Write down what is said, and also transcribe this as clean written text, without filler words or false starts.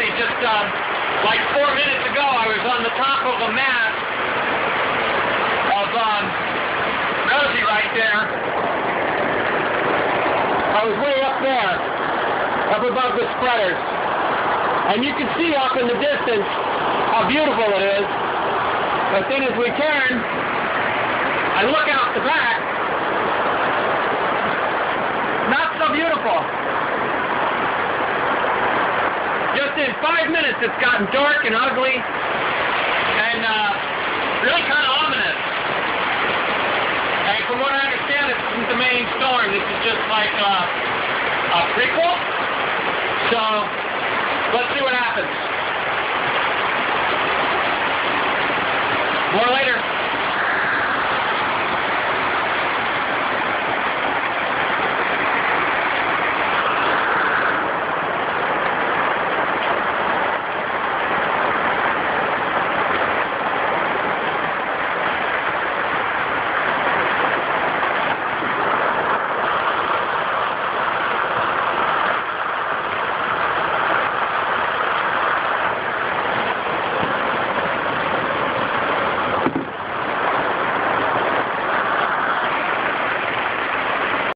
funny. Just like 4 minutes ago, I was on the top of a mast of Rosie right there. I was way up there, up above the spreaders. And you can see off in the distance how beautiful it is. But then as we turn and look out the back, not so beautiful. Just in 5 minutes it's gotten dark and ugly and really kind of ominous. And from what I understand, this isn't the main storm. This is just like a prequel.